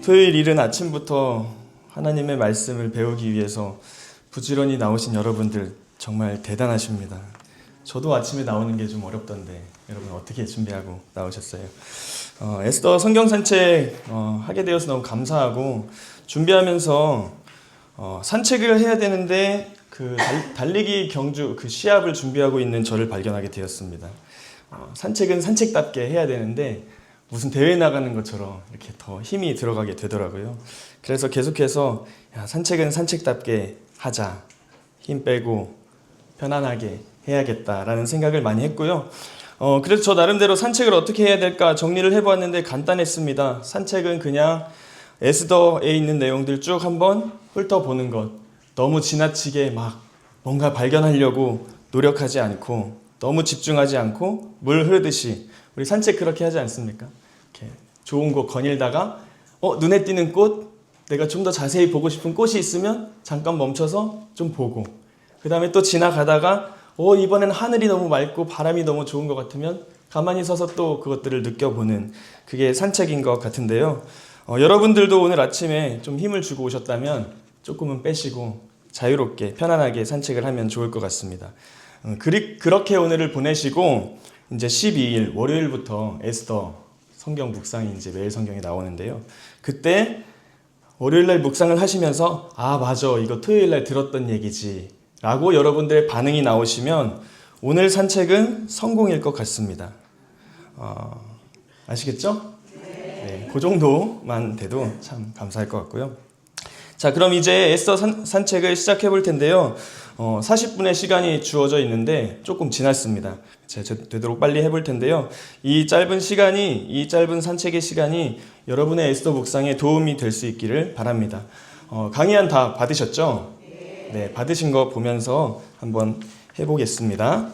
토요일 이른 아침부터 하나님의 말씀을 배우기 위해서 부지런히 나오신 여러분들 정말 대단하십니다. 저도 아침에 나오는 게 좀 어렵던데 여러분 어떻게 준비하고 나오셨어요? 에스더 성경 산책 하게 되어서 너무 감사하고, 준비하면서 산책을 해야 되는데 그 달리기 경주 그 시합을 준비하고 있는 저를 발견하게 되었습니다. 산책은 산책답게 해야 되는데 무슨 대회 나가는 것처럼 이렇게 더 힘이 들어가게 되더라고요. 그래서 계속해서 산책은 산책답게 하자, 힘 빼고 편안하게 해야겠다라는 생각을 많이 했고요. 그래서 저 나름대로 산책을 어떻게 해야 될까 정리를 해보았는데 간단했습니다. 산책은 그냥 에스더에 있는 내용들 쭉 한번 훑어보는 것, 너무 지나치게 막 뭔가 발견하려고 노력하지 않고 너무 집중하지 않고 물 흐르듯이, 우리 산책 그렇게 하지 않습니까? 이렇게 좋은 곳 거닐다가 눈에 띄는 꽃, 내가 좀 더 자세히 보고 싶은 꽃이 있으면 잠깐 멈춰서 좀 보고, 그 다음에 또 지나가다가 이번엔 하늘이 너무 맑고 바람이 너무 좋은 것 같으면 가만히 서서 또 그것들을 느껴보는, 그게 산책인 것 같은데요. 여러분들도 오늘 아침에 좀 힘을 주고 오셨다면 조금은 빼시고 자유롭게 편안하게 산책을 하면 좋을 것 같습니다. 그렇게 오늘을 보내시고 이제 12일 월요일부터 에스더 성경 묵상이 이제 매일 성경에 나오는데요. 그때 월요일날 묵상을 하시면서 맞아, 이거 토요일날 들었던 얘기지 라고 여러분들의 반응이 나오시면 오늘 산책은 성공일 것 같습니다. 아시겠죠? 네, 그 정도만 돼도 참 감사할 것 같고요. 자, 그럼 이제 에스더 산책을 시작해 볼 텐데요. 40분의 시간이 주어져 있는데 조금 지났습니다. 제가 되도록 빨리 해볼 텐데요. 이 짧은 산책의 시간이 여러분의 에스더 묵상에 도움이 될 수 있기를 바랍니다. 강의안 다 받으셨죠? 네, 받으신 거 보면서 한번 해보겠습니다.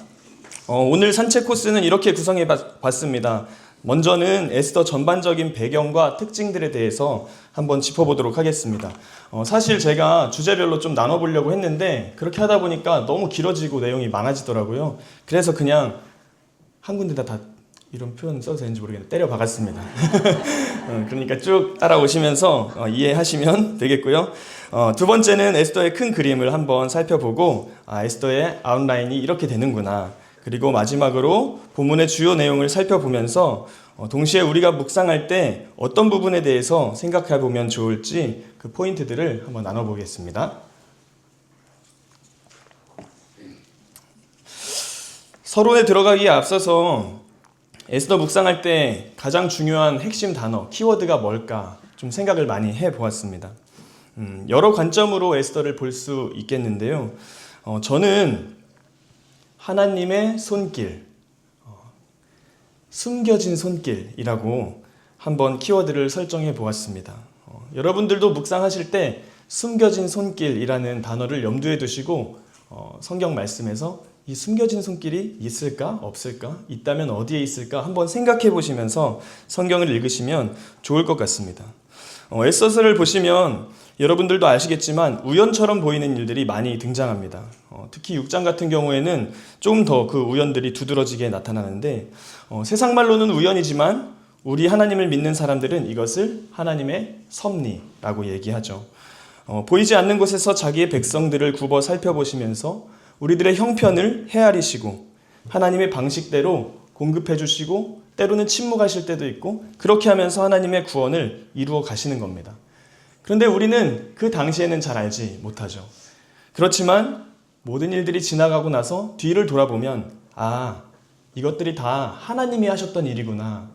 오늘 산책 코스는 이렇게 구성해 봤습니다. 먼저는 에스더 전반적인 배경과 특징들에 대해서 한번 짚어보도록 하겠습니다. 사실 제가 주제별로 좀 나눠보려고 했는데 그렇게 하다 보니까 너무 길어지고 내용이 많아지더라고요. 그래서 그냥 한 군데다 다 이런 표현 써도 되는지 모르겠는데 때려 박았습니다. 그러니까 쭉 따라오시면서 이해하시면 되겠고요. 두 번째는 에스더의 큰 그림을 한번 살펴보고 에스더의 아웃라인이 이렇게 되는구나. 그리고 마지막으로 본문의 주요 내용을 살펴보면서 동시에 우리가 묵상할 때 어떤 부분에 대해서 생각해 보면 좋을지 그 포인트들을 한번 나눠보겠습니다. 서론에 들어가기에 앞서서 에스더 묵상할 때 가장 중요한 핵심 단어, 키워드가 뭘까 좀 생각을 많이 해보았습니다. 여러 관점으로 에스더를 볼 수 있겠는데요. 저는 하나님의 손길, 숨겨진 손길이라고 한번 키워드를 설정해 보았습니다. 여러분들도 묵상하실 때 숨겨진 손길이라는 단어를 염두에 두시고 성경 말씀에서 이 숨겨진 손길이 있을까 없을까, 있다면 어디에 있을까 한번 생각해 보시면서 성경을 읽으시면 좋을 것 같습니다. 에스더서를 보시면 여러분들도 아시겠지만 우연처럼 보이는 일들이 많이 등장합니다. 특히 6장 같은 경우에는 좀 더 그 우연들이 두드러지게 나타나는데 세상 말로는 우연이지만 우리 하나님을 믿는 사람들은 이것을 하나님의 섭리라고 얘기하죠. 보이지 않는 곳에서 자기의 백성들을 굽어 살펴보시면서 우리들의 형편을 헤아리시고 하나님의 방식대로 공급해 주시고 때로는 침묵하실 때도 있고, 그렇게 하면서 하나님의 구원을 이루어 가시는 겁니다. 그런데 우리는 그 당시에는 잘 알지 못하죠. 그렇지만 모든 일들이 지나가고 나서 뒤를 돌아보면 이것들이 다 하나님이 하셨던 일이구나,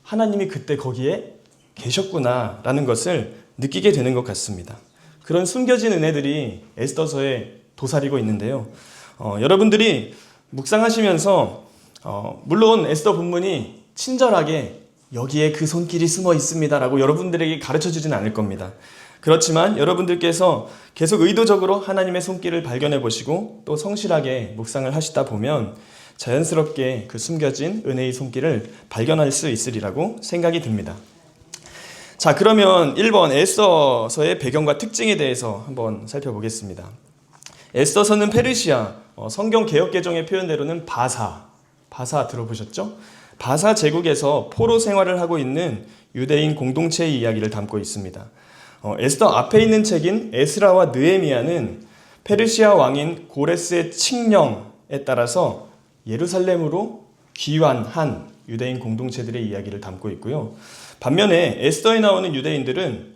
하나님이 그때 거기에 계셨구나 라는 것을 느끼게 되는 것 같습니다. 그런 숨겨진 은혜들이 에스더서에 도사리고 있는데요. 여러분들이 묵상하시면서 물론 에스더 본문이 친절하게 여기에 그 손길이 숨어 있습니다 라고 여러분들에게 가르쳐주지는 않을 겁니다. 그렇지만 여러분들께서 계속 의도적으로 하나님의 손길을 발견해 보시고 또 성실하게 묵상을 하시다 보면 자연스럽게 그 숨겨진 은혜의 손길을 발견할 수 있으리라고 생각이 듭니다. 자, 그러면 1번 에스더서의 배경과 특징에 대해서 한번 살펴보겠습니다. 에스더서는 페르시아, 성경 개역개정의 표현대로는 바사 들어보셨죠? 바사 제국에서 포로 생활을 하고 있는 유대인 공동체의 이야기를 담고 있습니다. 에스더 앞에 있는 책인 에스라와 느헤미야는 페르시아 왕인 고레스의 칙령에 따라서 예루살렘으로 귀환한 유대인 공동체들의 이야기를 담고 있고요. 반면에 에스더에 나오는 유대인들은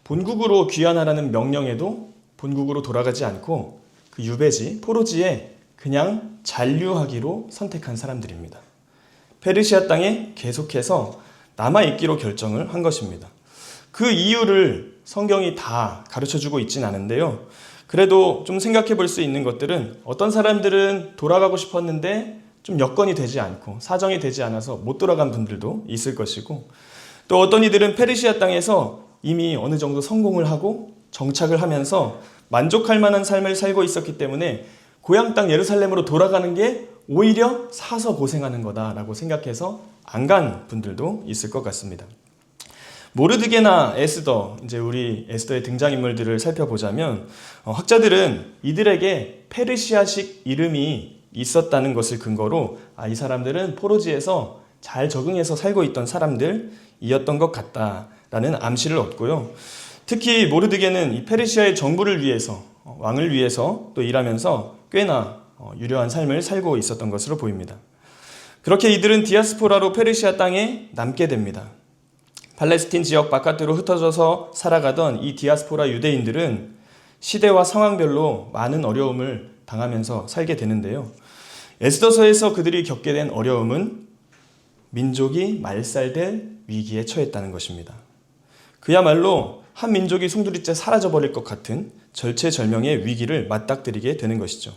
본국으로 귀환하라는 명령에도 본국으로 돌아가지 않고 그 유배지, 포로지에 그냥 잔류하기로 선택한 사람들입니다. 페르시아 땅에 계속해서 남아있기로 결정을 한 것입니다. 그 이유를 성경이 다 가르쳐주고 있진 않은데요. 그래도 좀 생각해 볼 수 있는 것들은 어떤 사람들은 돌아가고 싶었는데 좀 여건이 되지 않고 사정이 되지 않아서 못 돌아간 분들도 있을 것이고, 또 어떤 이들은 페르시아 땅에서 이미 어느 정도 성공을 하고 정착을 하면서 만족할 만한 삶을 살고 있었기 때문에 고향 땅 예루살렘으로 돌아가는 게 오히려 사서 고생하는 거다라고 생각해서 안 간 분들도 있을 것 같습니다. 모르드게나 에스더, 이제 우리 에스더의 등장인물들을 살펴보자면 학자들은 이들에게 페르시아식 이름이 있었다는 것을 근거로 이 사람들은 포로지에서 잘 적응해서 살고 있던 사람들이었던 것 같다라는 암시를 얻고요. 특히 모르드게는 이 페르시아의 정부를 위해서, 왕을 위해서 또 일하면서 꽤나 유려한 삶을 살고 있었던 것으로 보입니다. 그렇게 이들은 디아스포라로 페르시아 땅에 남게 됩니다. 팔레스틴 지역 바깥으로 흩어져서 살아가던 이 디아스포라 유대인들은 시대와 상황별로 많은 어려움을 당하면서 살게 되는데요. 에스더서에서 그들이 겪게 된 어려움은 민족이 말살될 위기에 처했다는 것입니다. 그야말로 한 민족이 송두리째 사라져버릴 것 같은 절체절명의 위기를 맞닥뜨리게 되는 것이죠.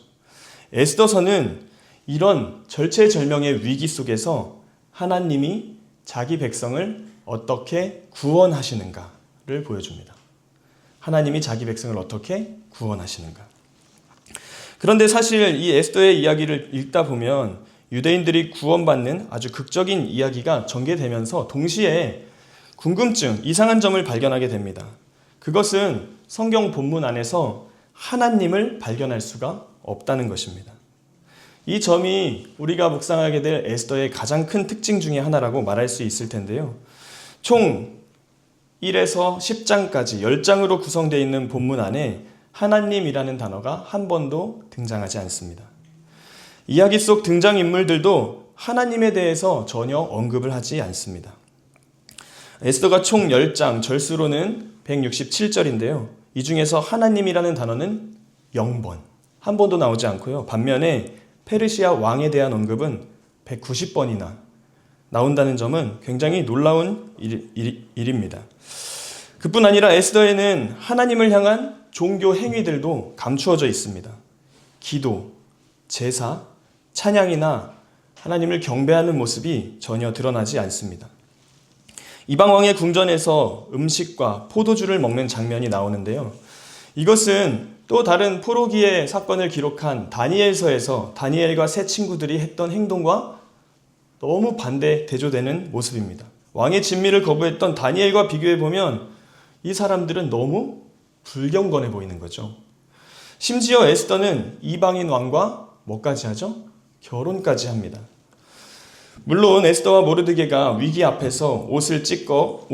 에스더서는 이런 절체절명의 위기 속에서 하나님이 자기 백성을 어떻게 구원하시는가를 보여줍니다. 하나님이 자기 백성을 어떻게 구원하시는가. 그런데 사실 이 에스더의 이야기를 읽다 보면 유대인들이 구원받는 아주 극적인 이야기가 전개되면서 동시에 궁금증, 이상한 점을 발견하게 됩니다. 그것은 성경 본문 안에서 하나님을 발견할 수가 없다는 것입니다. 이 점이 우리가 묵상하게 될 에스더의 가장 큰 특징 중에 하나라고 말할 수 있을 텐데요. 총 1에서 10장까지 10장으로 구성되어 있는 본문 안에 하나님이라는 단어가 한 번도 등장하지 않습니다. 이야기 속 등장인물들도 하나님에 대해서 전혀 언급을 하지 않습니다. 에스더가 총 10장, 절수로는 167절인데요. 이 중에서 하나님이라는 단어는 0번, 한 번도 나오지 않고요. 반면에 페르시아 왕에 대한 언급은 190번이나 나온다는 점은 굉장히 놀라운 일입니다. 그뿐 아니라 에스더에는 하나님을 향한 종교 행위들도 감추어져 있습니다. 기도, 제사, 찬양이나 하나님을 경배하는 모습이 전혀 드러나지 않습니다. 이방왕의 궁전에서 음식과 포도주를 먹는 장면이 나오는데요. 이것은 또 다른 포로기의 사건을 기록한 다니엘서에서 다니엘과 세 친구들이 했던 행동과 너무 반대 대조되는 모습입니다. 왕의 진미를 거부했던 다니엘과 비교해보면 이 사람들은 너무 불경건해 보이는 거죠. 심지어 에스더는 이방인 왕과 뭐까지 하죠? 결혼까지 합니다. 물론 에스더와 모르드게가 위기 앞에서 옷을 찢고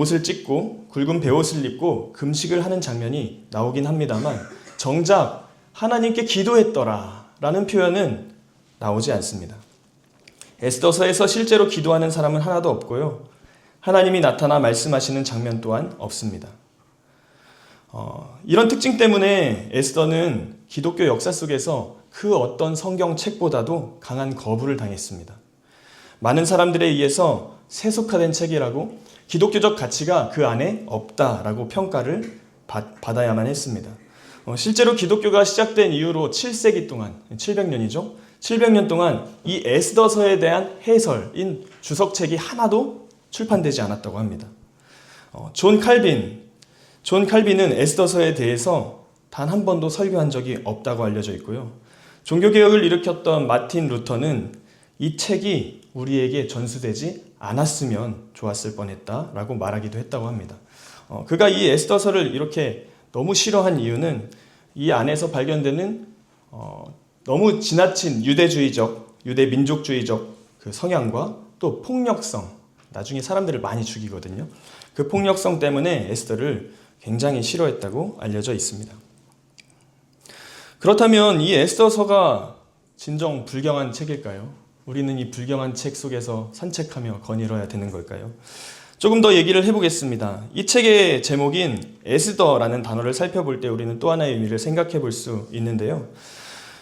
굵은 베옷을 입고 금식을 하는 장면이 나오긴 합니다만 정작 하나님께 기도했더라 라는 표현은 나오지 않습니다. 에스더서에서 실제로 기도하는 사람은 하나도 없고요. 하나님이 나타나 말씀하시는 장면 또한 없습니다. 이런 특징 때문에 에스더는 기독교 역사 속에서 그 어떤 성경책보다도 강한 거부를 당했습니다. 많은 사람들에 의해서 세속화된 책이라고 기독교적 가치가 그 안에 없다라고 평가를 받아야만 했습니다. 실제로 기독교가 시작된 이후로 7세기 동안, 700년이죠. 700년 동안 이 에스더서에 대한 해설인 주석책이 하나도 출판되지 않았다고 합니다. 존 칼빈은 에스더서에 대해서 단 한 번도 설교한 적이 없다고 알려져 있고요. 종교개혁을 일으켰던 마틴 루터는 이 책이 우리에게 전수되지 않았으면 좋았을 뻔했다라고 말하기도 했다고 합니다. 그가 이 에스더서를 이렇게 너무 싫어한 이유는 이 안에서 발견되는 너무 지나친 유대민족주의적 그 성향과 또 폭력성, 나중에 사람들을 많이 죽이거든요. 그 폭력성 때문에 에스더를 굉장히 싫어했다고 알려져 있습니다. 그렇다면 이 에스더서가 진정 불경한 책일까요? 우리는 이 불경한 책 속에서 산책하며 거닐어야 되는 걸까요? 조금 더 얘기를 해보겠습니다. 이 책의 제목인 에스더라는 단어를 살펴볼 때 우리는 또 하나의 의미를 생각해 볼 수 있는데요.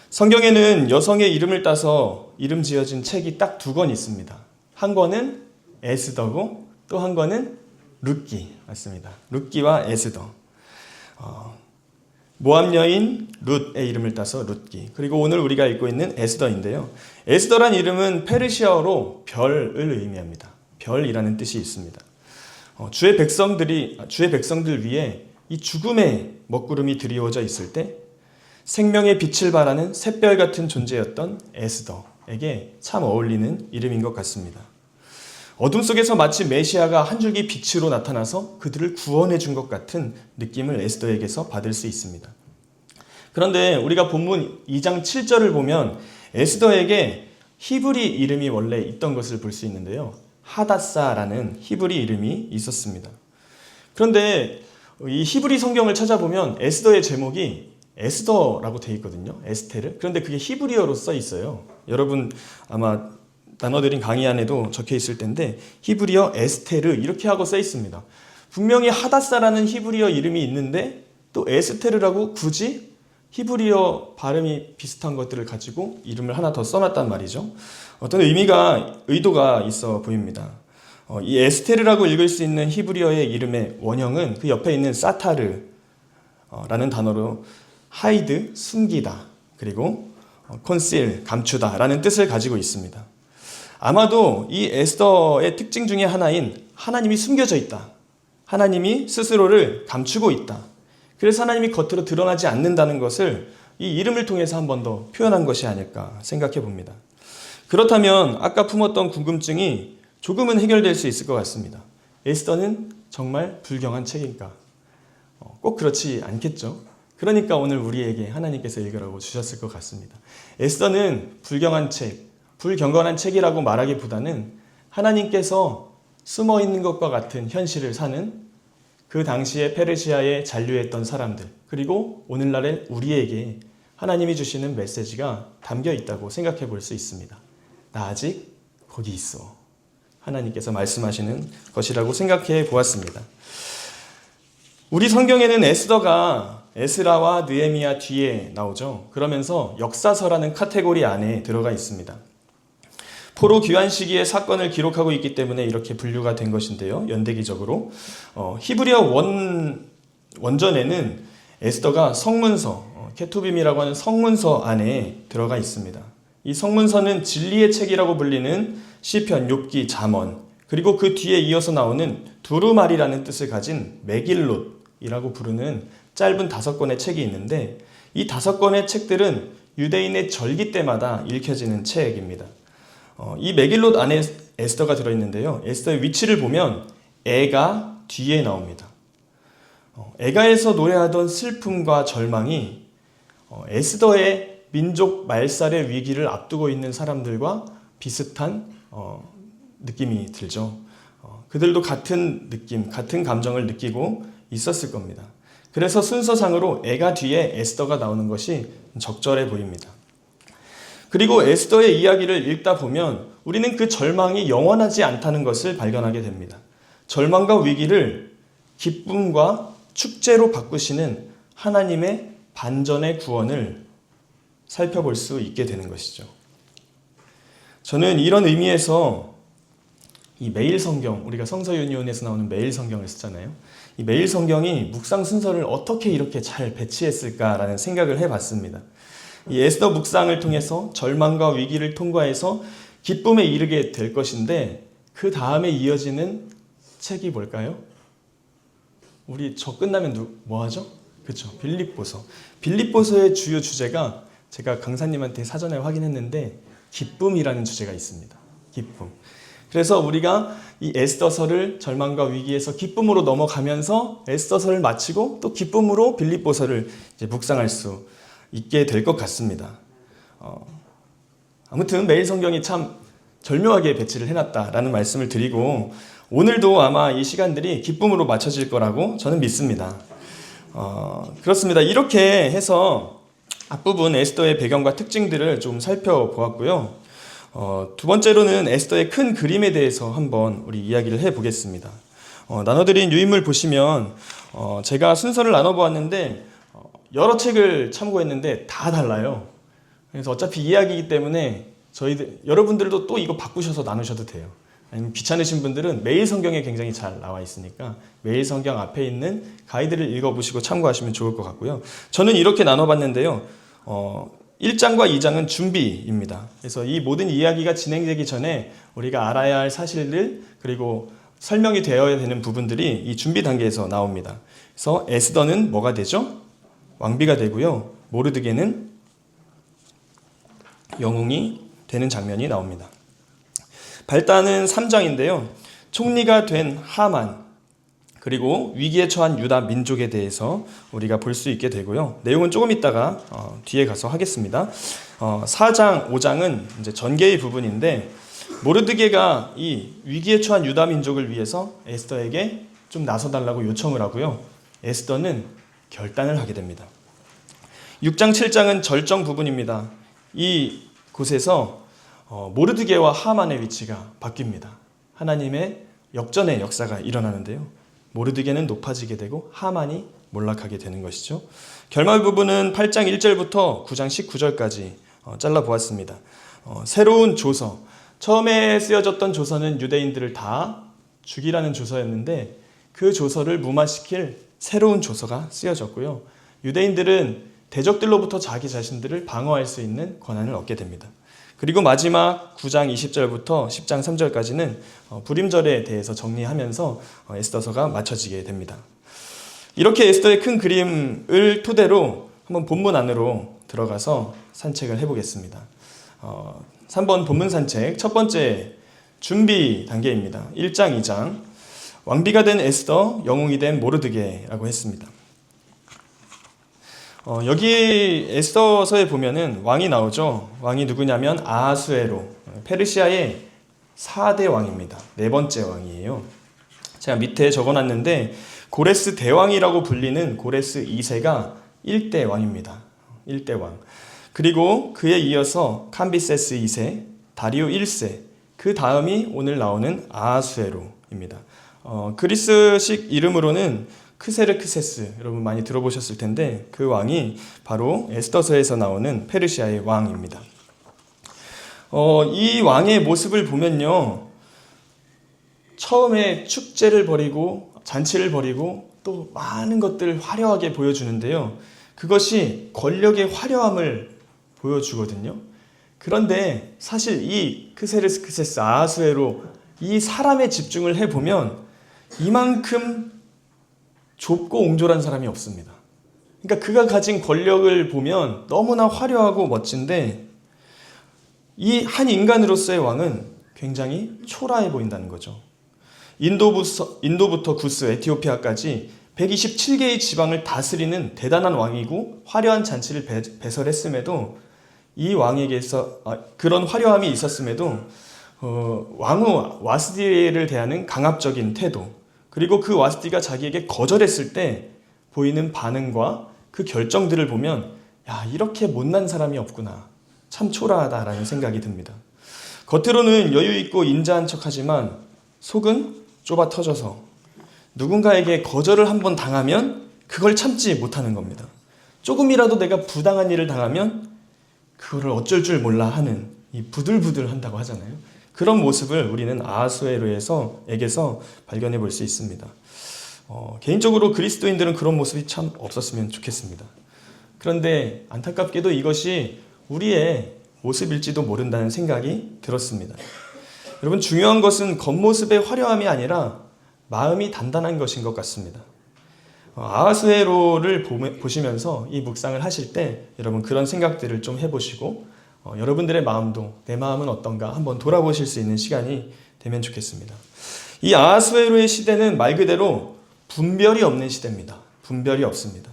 성경에는 여성의 이름을 따서 이름 지어진 책이 딱 2권 있습니다. 한 권은 에스더고 또 한 권은 룻기 맞습니다. 룻기와 에스더. 모압 여인 룻의 이름을 따서 룻기. 그리고 오늘 우리가 읽고 있는 에스더인데요. 에스더란 이름은 페르시아어로 별을 의미합니다. 별이라는 뜻이 있습니다. 주의 백성들 위에 이 죽음의 먹구름이 드리워져 있을 때 생명의 빛을 발하는 샛별 같은 존재였던 에스더에게 참 어울리는 이름인 것 같습니다. 어둠 속에서 마치 메시아가 한 줄기 빛으로 나타나서 그들을 구원해 준 것 같은 느낌을 에스더에게서 받을 수 있습니다. 그런데 우리가 본문 2장 7절을 보면 에스더에게 히브리 이름이 원래 있던 것을 볼 수 있는데요. 하다사라는 히브리 이름이 있었습니다. 그런데 이 히브리 성경을 찾아보면 에스더의 제목이 에스더라고 되어 있거든요. 에스테르. 그런데 그게 히브리어로 써 있어요. 여러분 아마 나눠드린 강의 안에도 적혀 있을 텐데 히브리어 에스테르 이렇게 하고 써 있습니다. 분명히 하다사라는 히브리어 이름이 있는데 또 에스테르라고 굳이 히브리어 발음이 비슷한 것들을 가지고 이름을 하나 더 써놨단 말이죠. 어떤 의도가 있어 보입니다. 이 에스테르라고 읽을 수 있는 히브리어의 이름의 원형은 그 옆에 있는 사타르라는 단어로 하이드, 숨기다, 그리고 콘실, 감추다 라는 뜻을 가지고 있습니다. 아마도 이 에스더의 특징 중에 하나인 하나님이 숨겨져 있다. 하나님이 스스로를 감추고 있다. 그래서 하나님이 겉으로 드러나지 않는다는 것을 이 이름을 통해서 한 번 더 표현한 것이 아닐까 생각해 봅니다. 그렇다면 아까 품었던 궁금증이 조금은 해결될 수 있을 것 같습니다. 에스더는 정말 불경한 책일까? 꼭 그렇지 않겠죠? 그러니까 오늘 우리에게 하나님께서 읽으라고 주셨을 것 같습니다. 에스더는 불경한 책, 불경건한 책이라고 말하기보다는 하나님께서 숨어있는 것과 같은 현실을 사는 그 당시에 페르시아에 잔류했던 사람들, 그리고 오늘날의 우리에게 하나님이 주시는 메시지가 담겨 있다고 생각해 볼 수 있습니다. 나 아직 거기 있어. 하나님께서 말씀하시는 것이라고 생각해 보았습니다. 우리 성경에는 에스더가 에스라와 느헤미야 뒤에 나오죠. 그러면서 역사서라는 카테고리 안에 들어가 있습니다. 포로 귀환 시기의 사건을 기록하고 있기 때문에 이렇게 분류가 된 것인데요. 연대기적으로 히브리어 원전에는 에스더가 성문서, 케투빔이라고 하는 성문서 안에 들어가 있습니다. 이 성문서는 진리의 책이라고 불리는 시편, 욥기, 잠언, 그리고 그 뒤에 이어서 나오는 두루마리라는 뜻을 가진 메길롯이라고 부르는 짧은 5권의 책이 있는데 이 5권의 책들은 유대인의 절기 때마다 읽혀지는 책입니다. 이 메길롯 안에 에스더가 들어있는데요. 에스더의 위치를 보면 애가 뒤에 나옵니다. 애가에서 노래하던 슬픔과 절망이 에스더의 민족 말살의 위기를 앞두고 있는 사람들과 비슷한 느낌이 들죠. 그들도 같은 느낌, 같은 감정을 느끼고 있었을 겁니다. 그래서 순서상으로 애가 뒤에 에스더가 나오는 것이 적절해 보입니다. 그리고 에스더의 이야기를 읽다 보면 우리는 그 절망이 영원하지 않다는 것을 발견하게 됩니다. 절망과 위기를 기쁨과 축제로 바꾸시는 하나님의 반전의 구원을 살펴볼 수 있게 되는 것이죠. 저는 이런 의미에서 이 매일 성경, 우리가 성서 유니온에서 나오는 매일 성경을 쓰잖아요. 이 매일 성경이 묵상 순서를 어떻게 이렇게 잘 배치했을까라는 생각을 해봤습니다. 이 에스더 묵상을 통해서 절망과 위기를 통과해서 기쁨에 이르게 될 것인데 그 다음에 이어지는 책이 뭘까요? 우리 저 끝나면 뭐 하죠? 그렇죠. 빌립보서. 빌립보서의 주요 주제가 제가 강사님한테 사전에 확인했는데 기쁨이라는 주제가 있습니다. 기쁨. 그래서 우리가 이 에스더서를 절망과 위기에서 기쁨으로 넘어가면서 에스더서를 마치고 또 기쁨으로 빌립보서를 이제 묵상할 수 있게 될 것 같습니다. 아무튼 매일 성경이 참 절묘하게 배치를 해놨다라는 말씀을 드리고, 오늘도 아마 이 시간들이 기쁨으로 맞춰질 거라고 저는 믿습니다. 그렇습니다. 이렇게 해서 앞부분 에스더의 배경과 특징들을 좀 살펴보았고요. 두 번째로는 에스더의 큰 그림에 대해서 한번 우리 이야기를 해보겠습니다. 나눠드린 유인물 보시면 제가 순서를 나눠보았는데 여러 책을 참고했는데 다 달라요. 그래서 어차피 이야기이기 때문에 여러분들도 또 이거 바꾸셔서 나누셔도 돼요. 아니면 귀찮으신 분들은 매일 성경에 굉장히 잘 나와 있으니까 매일 성경 앞에 있는 가이드를 읽어보시고 참고하시면 좋을 것 같고요. 저는 이렇게 나눠봤는데요. 1장과 2장은 준비입니다. 그래서 이 모든 이야기가 진행되기 전에 우리가 알아야 할 사실들, 그리고 설명이 되어야 되는 부분들이 이 준비 단계에서 나옵니다. 그래서 에스더는 뭐가 되죠? 왕비가 되고요. 모르드게는 영웅이 되는 장면이 나옵니다. 발단은 3장인데요. 총리가 된 하만, 그리고 위기에 처한 유다 민족에 대해서 우리가 볼 수 있게 되고요. 내용은 조금 이따가 뒤에 가서 하겠습니다. 4장, 5장은 이제 전개의 부분인데, 모르드게가 이 위기에 처한 유다 민족을 위해서 에스더에게 좀 나서달라고 요청을 하고요. 에스더는 결단을 하게 됩니다. 6장, 7장은 절정 부분입니다. 이 곳에서 모르드게와 하만의 위치가 바뀝니다. 하나님의 역전의 역사가 일어나는데요. 모르드게는 높아지게 되고 하만이 몰락하게 되는 것이죠. 결말 부분은 8장 1절부터 9장 19절까지 잘라보았습니다. 새로운 조서, 처음에 쓰여졌던 조서는 유대인들을 다 죽이라는 조서였는데 그 조서를 무마시킬 새로운 조서가 쓰여졌고요. 유대인들은 대적들로부터 자기 자신들을 방어할 수 있는 권한을 얻게 됩니다. 그리고 마지막 9장 20절부터 10장 3절까지는 불임절에 대해서 정리하면서 에스더서가 맞춰지게 됩니다. 이렇게 에스더의 큰 그림을 토대로 한번 본문 안으로 들어가서 산책을 해보겠습니다. 3번 본문 산책, 첫 번째 준비 단계입니다. 1장, 2장, 왕비가 된 에스더, 영웅이 된 모르드게라고 했습니다. 여기 에스더서에 보면은 왕이 나오죠. 왕이 누구냐면 아하수에로, 페르시아의 4대 왕입니다. 네 번째 왕이에요. 제가 밑에 적어놨는데 고레스 대왕이라고 불리는 고레스 2세가 1대 왕입니다. 1대 왕. 그리고 그에 이어서 캄비세스 2세, 다리오 1세, 그 다음이 오늘 나오는 아하수에로입니다. 그리스식 이름으로는 크세르크세스, 여러분 많이 들어보셨을 텐데 그 왕이 바로 에스더서에서 나오는 페르시아의 왕입니다. 이 왕의 모습을 보면요, 처음에 축제를 벌이고 잔치를 벌이고 또 많은 것들을 화려하게 보여주는데요, 그것이 권력의 화려함을 보여주거든요. 그런데 사실 이 크세르크세스 아하수에로 이 사람에 집중을 해보면 이만큼 좁고 옹졸한 사람이 없습니다. 그러니까 그가 가진 권력을 보면 너무나 화려하고 멋진데 이 한 인간으로서의 왕은 굉장히 초라해 보인다는 거죠. 인도부터 구스, 에티오피아까지 127개의 지방을 다스리는 대단한 왕이고 화려한 잔치를 배설했음에도 이 왕에게서 그런 화려함이 있었음에도 왕후 와스디를 대하는 강압적인 태도, 그리고 그 와스디가 자기에게 거절했을 때 보이는 반응과 그 결정들을 보면 야, 이렇게 못난 사람이 없구나, 참 초라하다라는 생각이 듭니다. 겉으로는 여유 있고 인자한 척하지만 속은 좁아 터져서 누군가에게 거절을 한번 당하면 그걸 참지 못하는 겁니다. 조금이라도 내가 부당한 일을 당하면 그거를 어쩔 줄 몰라 하는, 이 부들부들 한다고 하잖아요. 그런 모습을 우리는 아하수에로에게서 발견해 볼 수 있습니다. 개인적으로 그리스도인들은 그런 모습이 참 없었으면 좋겠습니다. 그런데 안타깝게도 이것이 우리의 모습일지도 모른다는 생각이 들었습니다. 여러분, 중요한 것은 겉모습의 화려함이 아니라 마음이 단단한 것인 것 같습니다. 아하수에로를 보시면서 이 묵상을 하실 때 여러분 그런 생각들을 좀 해보시고 여러분들의 마음도 내 마음은 어떤가 한번 돌아보실 수 있는 시간이 되면 좋겠습니다. 이 아하수에로의 시대는 말 그대로 분별이 없는 시대입니다. 분별이 없습니다.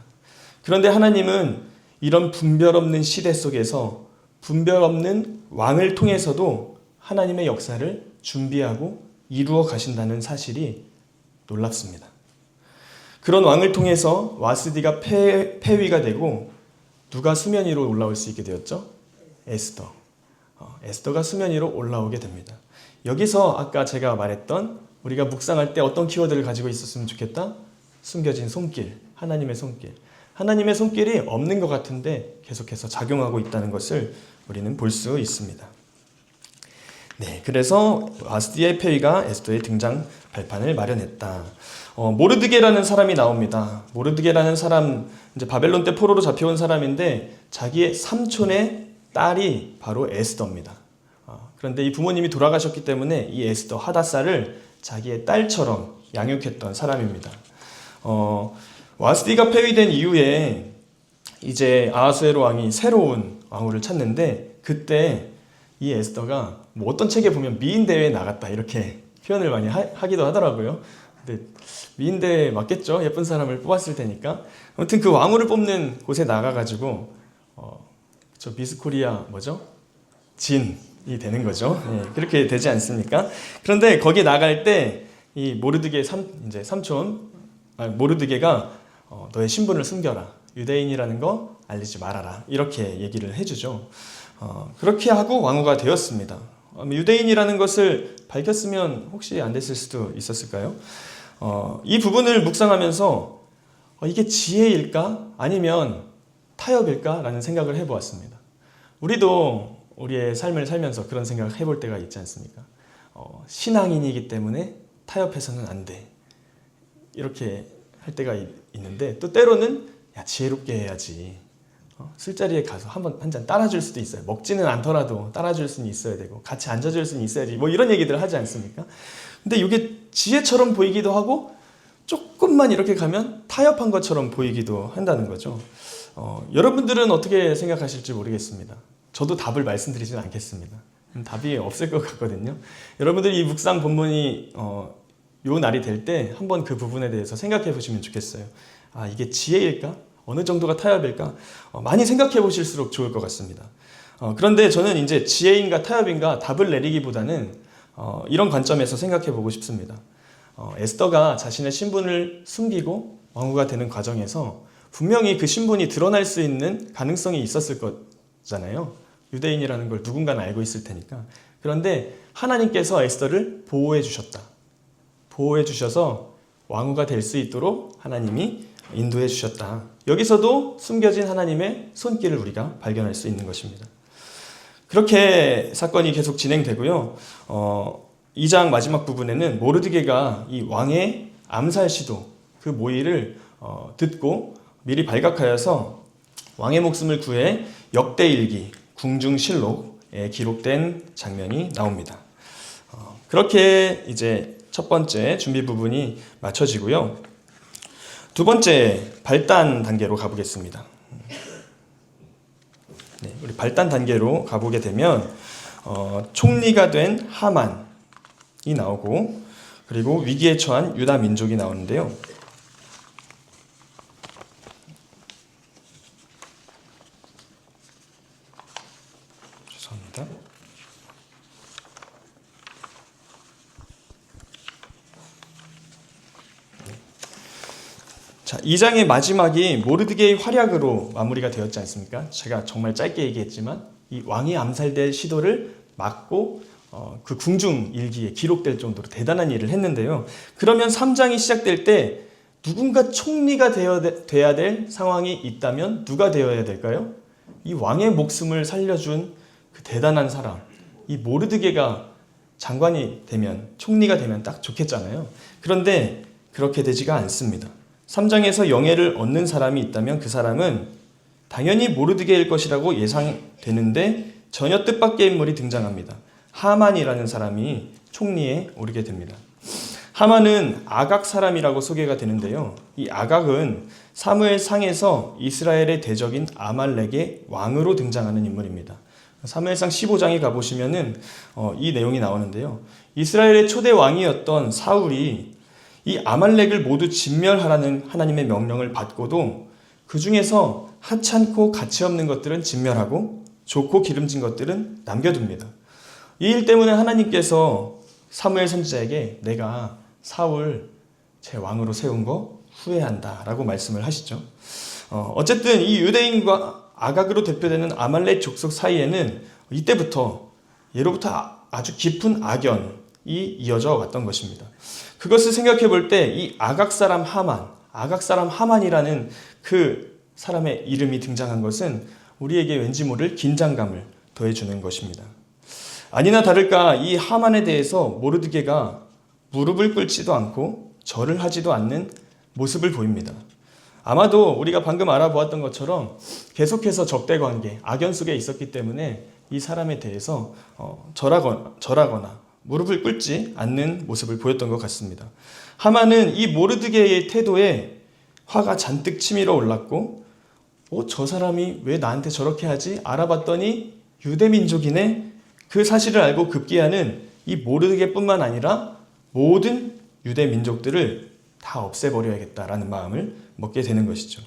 그런데 하나님은 이런 분별 없는 시대 속에서 분별 없는 왕을 통해서도 하나님의 역사를 준비하고 이루어 가신다는 사실이 놀랍습니다. 그런 왕을 통해서 와스디가 폐위가 되고 누가 수면 위로 올라올 수 있게 되었죠? 에스더. 에스더가 수면 위로 올라오게 됩니다. 여기서 아까 제가 말했던 우리가 묵상할 때 어떤 키워드를 가지고 있었으면 좋겠다? 숨겨진 손길, 하나님의 손길. 하나님의 손길이 없는 것 같은데 계속해서 작용하고 있다는 것을 우리는 볼 수 있습니다. 네, 그래서 와스디의 폐위가 에스더의 등장 발판을 마련했다. 모르드게라는 사람이 나옵니다. 모르드게라는 사람, 이제 바벨론 때 포로로 잡혀온 사람인데 자기의 삼촌의 딸이 바로 에스더입니다. 그런데 이 부모님이 돌아가셨기 때문에 이 에스더 하다사를 자기의 딸처럼 양육했던 사람입니다. 와스디가 폐위된 이후에 이제 아하수에로 왕이 새로운 왕후를 찾는데 그때 이 에스더가 뭐 어떤 책에 보면 미인대회에 나갔다 이렇게 표현을 많이 하기도 하더라고요. 근데 미인대회 맞겠죠? 예쁜 사람을 뽑았을 테니까. 아무튼 그 왕후를 뽑는 곳에 나가가지고 저 미스코리아 뭐죠? 진이 되는 거죠. 예, 그렇게 되지 않습니까? 그런데 거기 나갈 때 이 모르드게 이제 삼촌 모르드게가 너의 신분을 숨겨라. 유대인이라는 거 알리지 말아라. 이렇게 얘기를 해주죠. 그렇게 하고 왕후가 되었습니다. 유대인이라는 것을 밝혔으면 혹시 안 됐을 수도 있었을까요? 이 부분을 묵상하면서 이게 지혜일까? 아니면 타협일까? 라는 생각을 해보았습니다. 우리도 우리의 삶을 살면서 그런 생각을 해볼 때가 있지 않습니까? 신앙인이기 때문에 타협해서는 안 돼. 이렇게 할 때가 있는데 또 때로는 야, 지혜롭게 해야지. 술자리에 가서 한 잔 따라줄 수도 있어요. 먹지는 않더라도 따라줄 수는 있어야 되고 같이 앉아줄 수는 있어야지. 뭐 이런 얘기들을 하지 않습니까? 근데 이게 지혜처럼 보이기도 하고 조금만 이렇게 가면 타협한 것처럼 보이기도 한다는 거죠. 여러분들은 어떻게 생각하실지 모르겠습니다. 저도 답을 말씀드리지는 않겠습니다. 답이 없을 것 같거든요. 여러분들이 이 묵상 본문이 요 날이 될 때 한번 그 부분에 대해서 생각해 보시면 좋겠어요. 이게 지혜일까? 어느 정도가 타협일까? 많이 생각해 보실수록 좋을 것 같습니다. 그런데 저는 이제 지혜인가 타협인가 답을 내리기보다는 이런 관점에서 생각해 보고 싶습니다. 에스더가 자신의 신분을 숨기고 왕후가 되는 과정에서 분명히 그 신분이 드러날 수 있는 가능성이 있었을 거잖아요. 유대인이라는 걸 누군가는 알고 있을 테니까. 그런데 하나님께서 에스더를 보호해 주셨다. 보호해 주셔서 왕후가 될 수 있도록 하나님이 인도해 주셨다. 여기서도 숨겨진 하나님의 손길을 우리가 발견할 수 있는 것입니다. 그렇게 사건이 계속 진행되고요. 2장 마지막 부분에는 모르드게가 이 왕의 암살 시도, 그 모의를 듣고 미리 발각하여서 왕의 목숨을 구해 역대일기, 궁중실록에 기록된 장면이 나옵니다. 그렇게 이제 첫 번째 준비 부분이 마쳐지고요. 두 번째 발단 단계로 가보겠습니다. 네, 우리 발단 단계로 가보게 되면 총리가 된 하만이 나오고 그리고 위기에 처한 유다 민족이 나오는데요. 죄송합니다. 자, 2장의 마지막이 모르드게의 활약으로 마무리가 되었지 않습니까? 제가 정말 짧게 얘기했지만 이 왕이 암살될 시도를 막고 그 궁중 일기에 기록될 정도로 대단한 일을 했는데요. 그러면 3장이 시작될 때 누군가 총리가 돼야 될 상황이 있다면 누가 되어야 될까요? 이 왕의 목숨을 살려준 그 대단한 사람, 이 모르드게가 장관이 되면, 총리가 되면 딱 좋겠잖아요. 그런데 그렇게 되지가 않습니다. 3장에서 영예를 얻는 사람이 있다면 그 사람은 당연히 모르드게일 것이라고 예상되는데 전혀 뜻밖의 인물이 등장합니다. 하만이라는 사람이 총리에 오르게 됩니다. 하만은 아각 사람이라고 소개가 되는데요. 이 아각은 사무엘상에서 이스라엘의 대적인 아말렉의 왕으로 등장하는 인물입니다. 사무엘상 15장에 가보시면은 이 내용이 나오는데요. 이스라엘의 초대 왕이었던 사울이 이 아말렉을 모두 진멸하라는 하나님의 명령을 받고도 그 중에서 하찮고 가치 없는 것들은 진멸하고 좋고 기름진 것들은 남겨둡니다. 이 일 때문에 하나님께서 사무엘 선지자에게 내가 사울 제 왕으로 세운 거 후회한다 라고 말씀을 하시죠. 어쨌든 이 유대인과 아각으로 대표되는 아말렉 족속 사이에는 이때부터 예로부터 아주 깊은 악연이 이어져 왔던 것입니다. 그것을 생각해 볼 때 이 아각 사람 하만이라는 그 사람의 이름이 등장한 것은 우리에게 왠지 모를 긴장감을 더해주는 것입니다. 아니나 다를까 이 하만에 대해서 모르드게가 무릎을 꿇지도 않고 절을 하지도 않는 모습을 보입니다. 아마도 우리가 방금 알아보았던 것처럼 계속해서 적대관계, 악연 속에 있었기 때문에 이 사람에 대해서 절하거나 무릎을 꿇지 않는 모습을 보였던 것 같습니다. 하만은 이 모르드게의 태도에 화가 잔뜩 치밀어 올랐고 저 사람이 왜 나한테 저렇게 하지? 알아봤더니 유대민족이네? 그 사실을 알고 급기야는 이 모르드게뿐만 아니라 모든 유대민족들을 다 없애버려야겠다라는 마음을 먹게 되는 것이죠.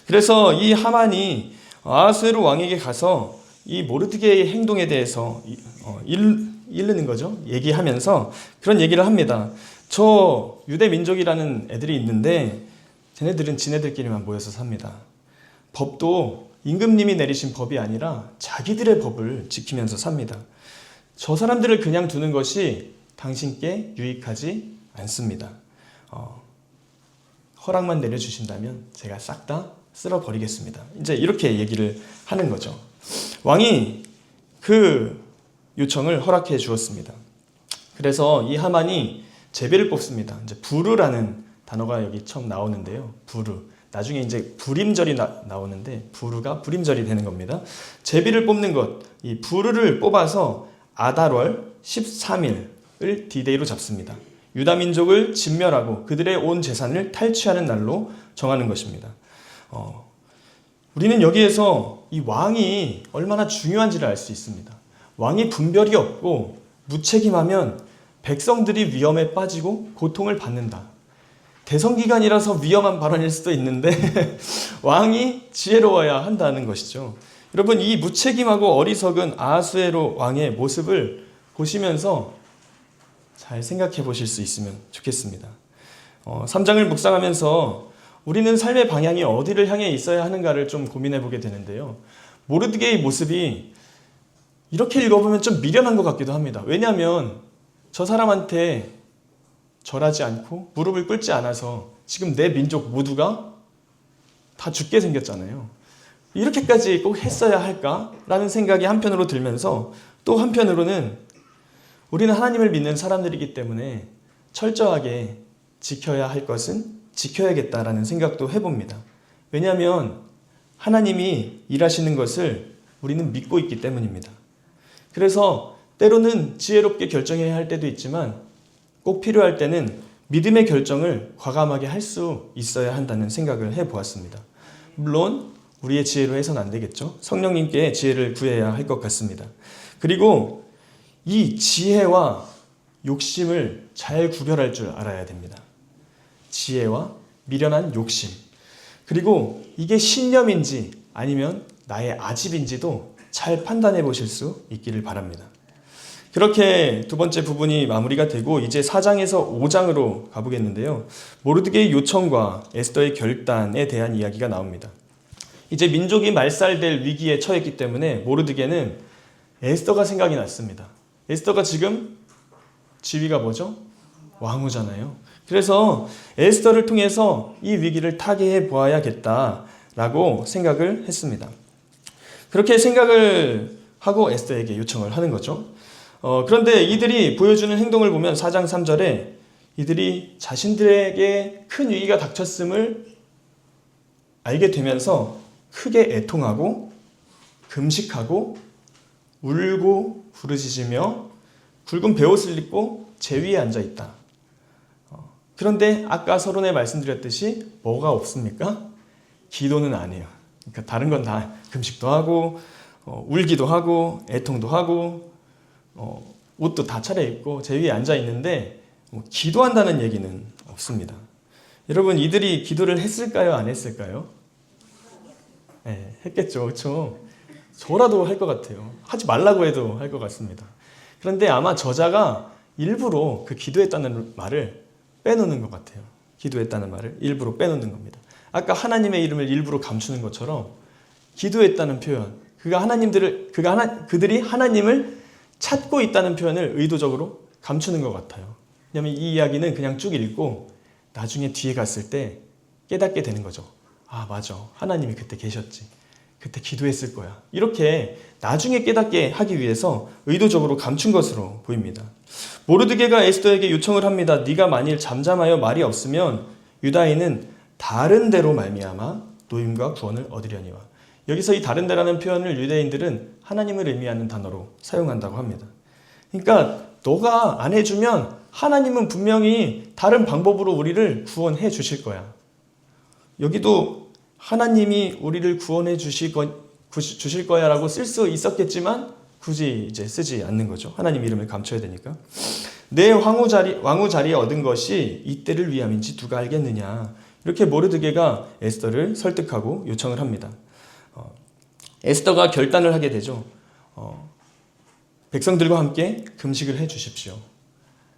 그래서 이 하만이 아하수에로 왕에게 가서 이 모르드게의 행동에 대해서 이르는 거죠. 얘기하면서 그런 얘기를 합니다. 저 유대민족이라는 애들이 있는데 쟤네들은 지네들끼리만 모여서 삽니다. 법도 임금님이 내리신 법이 아니라 자기들의 법을 지키면서 삽니다. 저 사람들을 그냥 두는 것이 당신께 유익하지 않습니다. 허락만 내려주신다면 제가 싹 다 쓸어버리겠습니다. 이제 이렇게 얘기를 하는 거죠. 왕이 그 요청을 허락해 주었습니다. 그래서 이 하만이 제비를 뽑습니다. 이제 부르라는 단어가 여기 처음 나오는데요. 부르. 나중에 이제 불임절이 나오는데 부르가 불임절이 되는 겁니다. 제비를 뽑는 것, 이 부르를 뽑아서 아달월 13일을 디데이로 잡습니다. 유다 민족을 진멸하고 그들의 온 재산을 탈취하는 날로 정하는 것입니다. 우리는 여기에서 이 왕이 얼마나 중요한지를 알 수 있습니다. 왕이 분별이 없고 무책임하면 백성들이 위험에 빠지고 고통을 받는다. 대선기간이라서 위험한 발언일 수도 있는데 왕이 지혜로워야 한다는 것이죠. 여러분, 이 무책임하고 어리석은 아하수에로 왕의 모습을 보시면서 잘 생각해 보실 수 있으면 좋겠습니다. 3장을 묵상하면서 우리는 삶의 방향이 어디를 향해 있어야 하는가를 좀 고민해 보게 되는데요. 모르드게의 모습이 이렇게 읽어보면 좀 미련한 것 같기도 합니다. 왜냐하면 저 사람한테 절하지 않고 무릎을 꿇지 않아서 지금 내 민족 모두가 다 죽게 생겼잖아요. 이렇게까지 꼭 했어야 할까라는 생각이 한편으로 들면서 또 한편으로는 우리는 하나님을 믿는 사람들이기 때문에 철저하게 지켜야 할 것은 지켜야겠다라는 생각도 해봅니다. 왜냐하면 하나님이 일하시는 것을 우리는 믿고 있기 때문입니다. 그래서 때로는 지혜롭게 결정해야 할 때도 있지만 꼭 필요할 때는 믿음의 결정을 과감하게 할 수 있어야 한다는 생각을 해보았습니다. 물론 우리의 지혜로 해서는 안 되겠죠. 성령님께 지혜를 구해야 할 것 같습니다. 그리고 이 지혜와 욕심을 잘 구별할 줄 알아야 됩니다. 지혜와 미련한 욕심. 그리고 이게 신념인지 아니면 나의 아집인지도 잘 판단해 보실 수 있기를 바랍니다. 그렇게 두 번째 부분이 마무리가 되고 이제 4장에서 5장으로 가보겠는데요. 모르드게의 요청과 에스더의 결단에 대한 이야기가 나옵니다. 이제 민족이 말살될 위기에 처했기 때문에 모르드게는 에스더가 생각이 났습니다. 에스더가 지금 지위가 뭐죠? 왕후잖아요. 그래서 에스더를 통해서 이 위기를 타개해 보아야겠다라고 생각을 했습니다. 그렇게 생각을 하고 에스더에게 요청을 하는 거죠. 그런데 이들이 보여주는 행동을 보면 4장 3절에 이들이 자신들에게 큰 위기가 닥쳤음을 알게 되면서 크게 애통하고 금식하고 울고 부르짖으며 굵은 베옷을 입고 제 위에 앉아 있다. 그런데 아까 서론에 말씀드렸듯이 뭐가 없습니까? 기도는 안 해요. 그러니까 다른 건 다 금식도 하고 울기도 하고 애통도 하고 옷도 다 차려입고 제 위에 앉아 있는데 기도한다는 얘기는 없습니다. 여러분, 이들이 기도를 했을까요? 안 했을까요? 네, 했겠죠. 그렇죠? 저라도 할 것 같아요. 하지 말라고 해도 할 것 같습니다. 그런데 아마 저자가 일부러 그 기도했다는 말을 빼놓는 것 같아요. 기도했다는 말을 일부러 빼놓는 겁니다. 아까 하나님의 이름을 일부러 감추는 것처럼 기도했다는 표현, 그들이 하나님을 찾고 있다는 표현을 의도적으로 감추는 것 같아요. 왜냐하면 이 이야기는 그냥 쭉 읽고 나중에 뒤에 갔을 때 깨닫게 되는 거죠. 아, 맞아. 하나님이 그때 계셨지. 그때 기도했을 거야. 이렇게 나중에 깨닫게 하기 위해서 의도적으로 감춘 것으로 보입니다. 모르드게가 에스더에게 요청을 합니다. 네가 만일 잠잠하여 말이 없으면 유다인은 다른 데로 말미암아 노임과 구원을 얻으려니와. 여기서 이 다른 데라는 표현을 유대인들은 하나님을 의미하는 단어로 사용한다고 합니다. 그러니까 너가 안 해주면 하나님은 분명히 다른 방법으로 우리를 구원해 주실 거야. 여기도 하나님이 우리를 구원해 주실 거야 라고 쓸 수 있었겠지만 굳이 이제 쓰지 않는 거죠. 하나님 이름을 감춰야 되니까. 내 왕후 자리에 얻은 것이 이때를 위함인지 누가 알겠느냐. 이렇게 모르드게가 에스더를 설득하고 요청을 합니다. 에스더가 결단을 하게 되죠. 백성들과 함께 금식을 해 주십시오.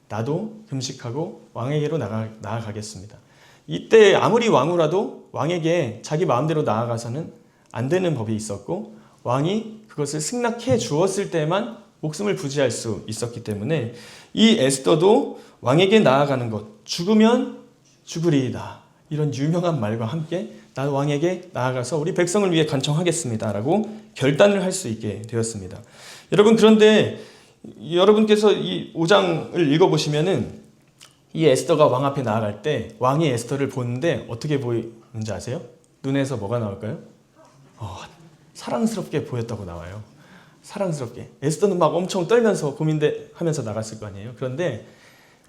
나도 금식하고 왕에게로 나아가겠습니다. 이때 아무리 왕후라도 왕에게 자기 마음대로 나아가서는 안 되는 법이 있었고 왕이 그것을 승낙해 주었을 때만 목숨을 부지할 수 있었기 때문에 이 에스더도 왕에게 나아가는 것, 죽으면 죽으리이다. 이런 유명한 말과 함께 나 왕에게 나아가서 우리 백성을 위해 간청하겠습니다. 라고 결단을 할 수 있게 되었습니다. 여러분, 그런데 여러분께서 이 5장을 읽어보시면은 이 에스더가 왕 앞에 나아갈 때 왕이 에스더를 보는데 어떻게 보이는지 아세요? 눈에서 뭐가 나올까요? 사랑스럽게 보였다고 나와요. 사랑스럽게. 에스더는 막 엄청 떨면서 고민하면서 나갔을 거 아니에요. 그런데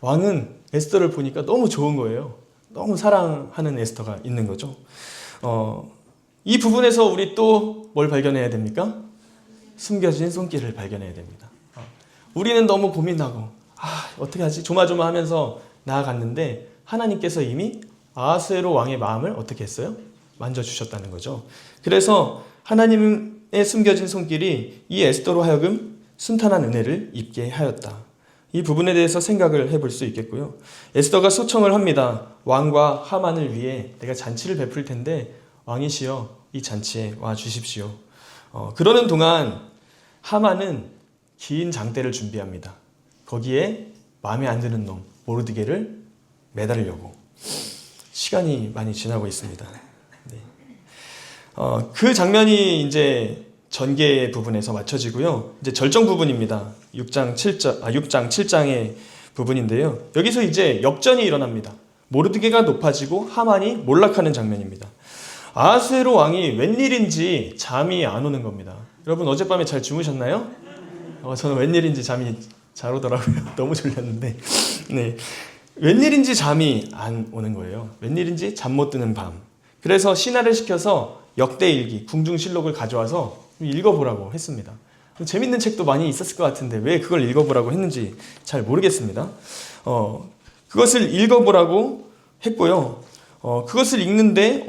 왕은 에스더를 보니까 너무 좋은 거예요. 너무 사랑하는 에스더가 있는 거죠. 이 부분에서 우리 또 뭘 발견해야 됩니까? 숨겨진 손길을 발견해야 됩니다. 우리는 너무 고민하고 어떻게 하지? 조마조마하면서 나아갔는데 하나님께서 이미 아하스웨로 왕의 마음을 어떻게 했어요? 만져주셨다는 거죠. 그래서 하나님의 숨겨진 손길이 이 에스더로 하여금 순탄한 은혜를 입게 하였다. 이 부분에 대해서 생각을 해볼 수 있겠고요. 에스더가 소청을 합니다. 왕과 하만을 위해 내가 잔치를 베풀 텐데 왕이시여 이 잔치에 와 주십시오. 그러는 동안 하만은 긴 장대를 준비합니다. 거기에 마음에 안 드는 놈 모르드게를 매달으려고. 시간이 많이 지나고 있습니다. 네. 그 장면이 이제 전개 부분에서 맞춰지고요. 이제 절정 부분입니다. 6장 7장의 부분인데요. 여기서 이제 역전이 일어납니다. 모르드게가 높아지고 하만이 몰락하는 장면입니다. 아하스웨로 왕이 웬일인지 잠이 안 오는 겁니다. 여러분 어젯밤에 잘 주무셨나요? 저는 웬일인지 잠이 잘 오더라고요. 너무 졸렸는데. 네. 웬일인지 잠이 안 오는 거예요. 웬일인지 잠 못 드는 밤. 그래서 신하를 시켜서 역대일기, 궁중실록을 가져와서 읽어보라고 했습니다. 재밌는 책도 많이 있었을 것 같은데 왜 그걸 읽어보라고 했는지 잘 모르겠습니다. 그것을 읽어보라고 했고요. 그것을 읽는데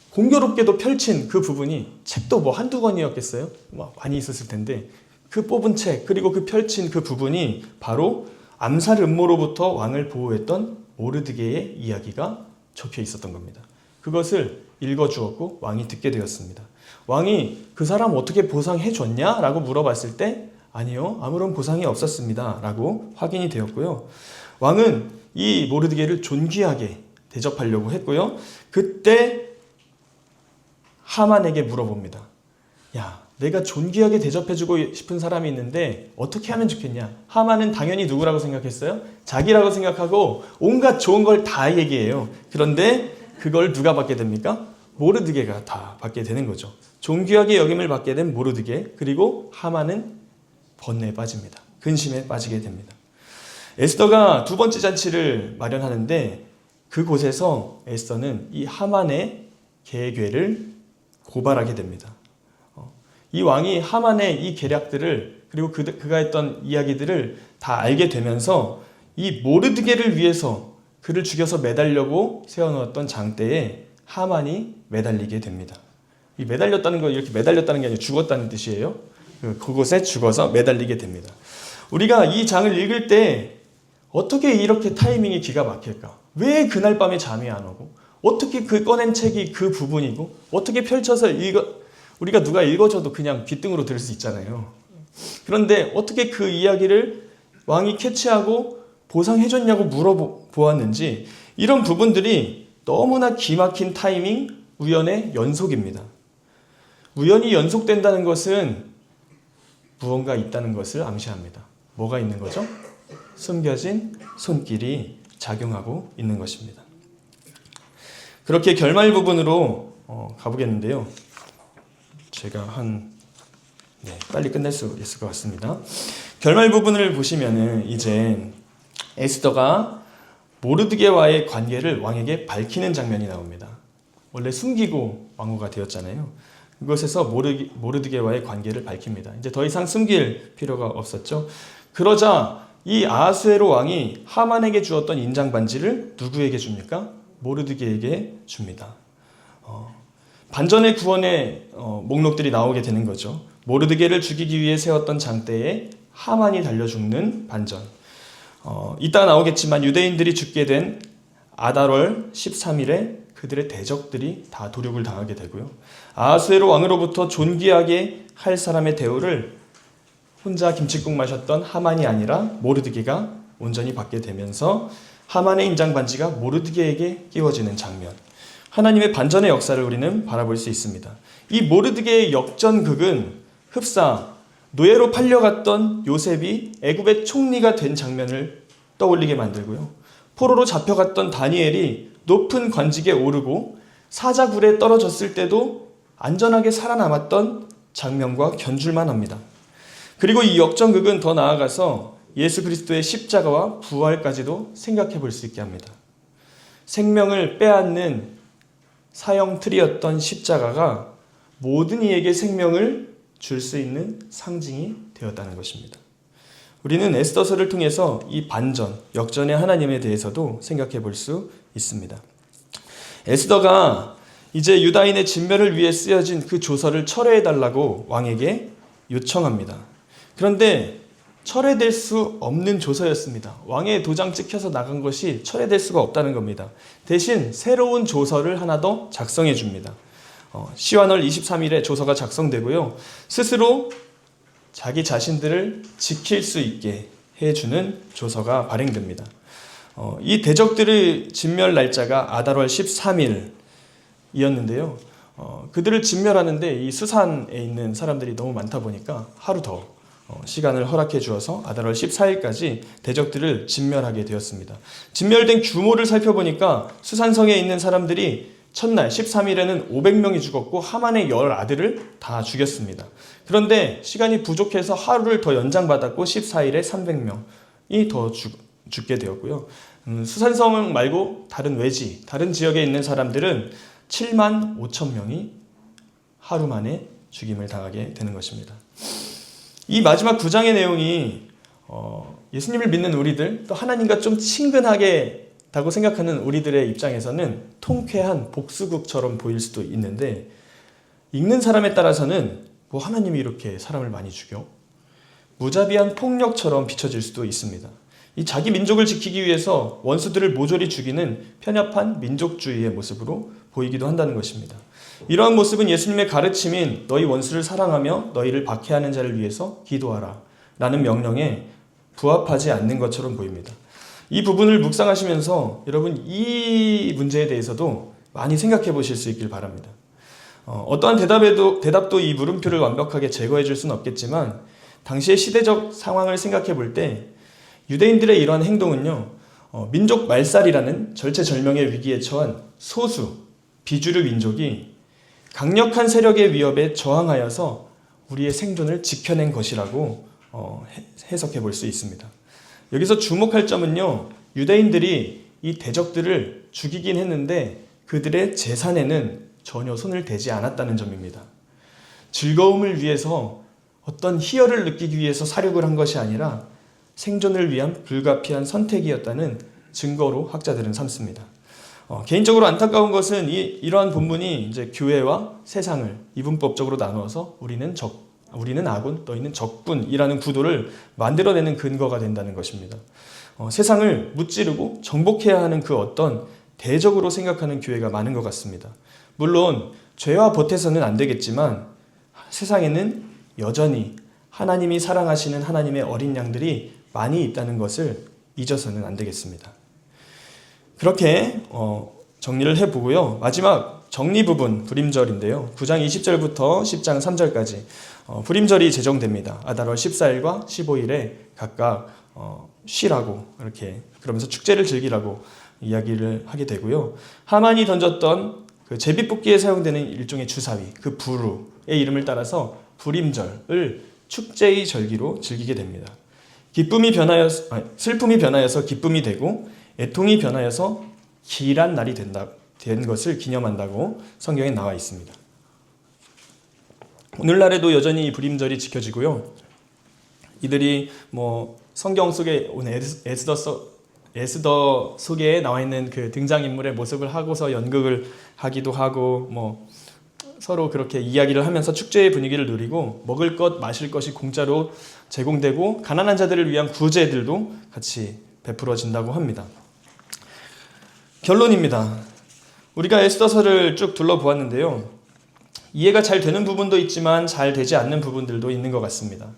공교롭게도 펼친 그 부분이 책도 뭐 한두 권이었겠어요? 많이 있었을 텐데 그 뽑은 책 그리고 그 펼친 그 부분이 바로 암살 음모로부터 왕을 보호했던 모르드게의 이야기가 적혀 있었던 겁니다. 그것을 읽어주었고 왕이 듣게 되었습니다. 왕이 그 사람 어떻게 보상해 줬냐? 라고 물어봤을 때 아니요, 아무런 보상이 없었습니다. 라고 확인이 되었고요. 왕은 이 모르드게를 존귀하게 대접하려고 했고요. 그때 하만에게 물어봅니다. 야, 내가 존귀하게 대접해주고 싶은 사람이 있는데 어떻게 하면 좋겠냐? 하만은 당연히 누구라고 생각했어요? 자기라고 생각하고 온갖 좋은 걸 다 얘기해요. 그런데 그걸 누가 받게 됩니까? 모르드게가 다 받게 되는 거죠. 존귀하게 여김을 받게 된 모르드게, 그리고 하만은 번뇌에 빠집니다. 근심에 빠지게 됩니다. 에스더가 두 번째 잔치를 마련하는데 그곳에서 에스더는 이 하만의 계획을 고발하게 됩니다. 이 왕이 하만의 이 계략들을 그리고 그가 했던 이야기들을 다 알게 되면서 이 모르드게를 위해서 그를 죽여서 매달려고 세워놓았던 장대에 하만이 매달리게 됩니다. 이 매달렸다는 거 이렇게 매달렸다는 게 아니라 죽었다는 뜻이에요. 그곳에 죽어서 매달리게 됩니다. 우리가 이 장을 읽을 때 어떻게 이렇게 타이밍이 기가 막힐까? 왜 그날 밤에 잠이 안 오고? 어떻게 그 꺼낸 책이 그 부분이고? 어떻게 펼쳐서 우리가 누가 읽어줘도 그냥 귓등으로 들을 수 있잖아요. 그런데 어떻게 그 이야기를 왕이 캐치하고 보상해줬냐고 물어보았는지 이런 부분들이 너무나 기막힌 타이밍, 우연의 연속입니다. 우연이 연속된다는 것은 무언가 있다는 것을 암시합니다. 뭐가 있는 거죠? 숨겨진 손길이 작용하고 있는 것입니다. 그렇게 결말 부분으로 가보겠는데요. 제가 빨리 끝낼 수 있을 것 같습니다. 결말 부분을 보시면은 이제 에스더가 모르드게와의 관계를 왕에게 밝히는 장면이 나옵니다. 원래 숨기고 왕후가 되었잖아요. 그것에서 모르드게와의 관계를 밝힙니다. 이제 더 이상 숨길 필요가 없었죠. 그러자 이 아하수에로 왕이 하만에게 주었던 인장 반지를 누구에게 줍니까? 모르드게에게 줍니다. 반전의 구원의 목록들이 나오게 되는 거죠. 모르드게를 죽이기 위해 세웠던 장대에 하만이 달려 죽는 반전. 이따 나오겠지만 유대인들이 죽게 된 아달월 13일에 그들의 대적들이 다 도륙을 당하게 되고요. 아하수에로 왕으로부터 존귀하게 할 사람의 대우를 혼자 김칫국 마셨던 하만이 아니라 모르드게가 온전히 받게 되면서 하만의 인장 반지가 모르드게에게 끼워지는 장면. 하나님의 반전의 역사를 우리는 바라볼 수 있습니다. 이 모르드게의 역전극은 흡사 노예로 팔려갔던 요셉이 애굽의 총리가 된 장면을 떠올리게 만들고요. 포로로 잡혀갔던 다니엘이 높은 관직에 오르고 사자굴에 떨어졌을 때도 안전하게 살아남았던 장면과 견줄만 합니다. 그리고 이 역전극은 더 나아가서 예수 그리스도의 십자가와 부활까지도 생각해 볼 수 있게 합니다. 생명을 빼앗는 사형 틀이었던 십자가가 모든 이에게 생명을 줄 수 있는 상징이 되었다는 것입니다. 우리는 에스더서를 통해서 이 반전, 역전의 하나님에 대해서도 생각해 볼 수 있습니다. 에스더가 이제 유다인의 진멸을 위해 쓰여진 그 조서를 철회해달라고 왕에게 요청합니다. 그런데 철회될 수 없는 조서였습니다. 왕의 도장 찍혀서 나간 것이 철회될 수가 없다는 겁니다. 대신 새로운 조서를 하나 더 작성해 줍니다. 시완월 23일에 조서가 작성되고요. 스스로 자기 자신들을 지킬 수 있게 해주는 조서가 발행됩니다. 이 대적들의 진멸 날짜가 아달월 13일이었는데요. 그들을 진멸하는데 이 수산에 있는 사람들이 너무 많다 보니까 하루 더 시간을 허락해 주어서 아달월 14일까지 대적들을 진멸하게 되었습니다. 진멸된 규모를 살펴보니까 수산성에 있는 사람들이 첫날 13일에는 500명이 죽었고 하만의 10아들을 다 죽였습니다. 그런데 시간이 부족해서 하루를 더 연장받았고 14일에 300명이 더 죽게 되었고요. 수산성 말고 다른 외지, 다른 지역에 있는 사람들은 7만 5천 명이 하루 만에 죽임을 당하게 되는 것입니다. 이 마지막 9장의 내용이 예수님을 믿는 우리들, 또 하나님과 좀 친근하게다고 생각하는 우리들의 입장에서는 통쾌한 복수극처럼 보일 수도 있는데 읽는 사람에 따라서는 하나님이 이렇게 사람을 많이 죽여? 무자비한 폭력처럼 비춰질 수도 있습니다. 이 자기 민족을 지키기 위해서 원수들을 모조리 죽이는 편협한 민족주의의 모습으로 보이기도 한다는 것입니다. 이러한 모습은 예수님의 가르침인 너희 원수를 사랑하며 너희를 박해하는 자를 위해서 기도하라 라는 명령에 부합하지 않는 것처럼 보입니다. 이 부분을 묵상하시면서 여러분 이 문제에 대해서도 많이 생각해 보실 수 있길 바랍니다. 어떠한 대답도 이 물음표를 완벽하게 제거해 줄 수는 없겠지만 당시의 시대적 상황을 생각해 볼 때 유대인들의 이러한 행동은요, 민족 말살이라는 절체절명의 위기에 처한 소수 비주류 민족이 강력한 세력의 위협에 저항하여서 우리의 생존을 지켜낸 것이라고 해석해 볼 수 있습니다. 여기서 주목할 점은요, 유대인들이 이 대적들을 죽이긴 했는데 그들의 재산에는 전혀 손을 대지 않았다는 점입니다. 즐거움을 위해서 어떤 희열을 느끼기 위해서 사륙을 한 것이 아니라 생존을 위한 불가피한 선택이었다는 증거로 학자들은 삼습니다. 개인적으로 안타까운 것은 이러한 본문이 이제 교회와 세상을 이분법적으로 나누어서 우리는 아군, 너희는 적군이라는 구도를 만들어내는 근거가 된다는 것입니다. 세상을 무찌르고 정복해야 하는 그 어떤 대적으로 생각하는 교회가 많은 것 같습니다. 물론 죄와 보태서는 안 되겠지만 세상에는 여전히 하나님이 사랑하시는 하나님의 어린 양들이 많이 있다는 것을 잊어서는 안 되겠습니다. 그렇게 정리를 해보고요. 마지막 정리 부분 불임절인데요. 9장 20절부터 10장 3절까지 불임절이 제정됩니다. 아달월 14일과 15일에 각각 쉬라고 이렇게 그러면서 축제를 즐기라고 이야기를 하게 되고요. 하만이 던졌던 그 제비뽑기에 사용되는 일종의 주사위, 그 부루의 이름을 따라서 불임절을 축제의 절기로 즐기게 됩니다. 슬픔이 변하여서 기쁨이 되고 애통이 변하여서 길한 날이 된 것을 기념한다고 성경에 나와 있습니다. 오늘날에도 여전히 이 불임절이 지켜지고요. 이들이 성경 속에 오늘 에스더 속에 나와 있는 그 등장인물의 모습을 하고서 연극을 하기도 하고 서로 그렇게 이야기를 하면서 축제의 분위기를 누리고 먹을 것 마실 것이 공짜로 제공되고 가난한 자들을 위한 구제들도 같이 베풀어진다고 합니다. 결론입니다. 우리가 에스더서를 쭉 둘러보았는데요. 이해가 잘 되는 부분도 있지만 잘 되지 않는 부분들도 있는 것 같습니다.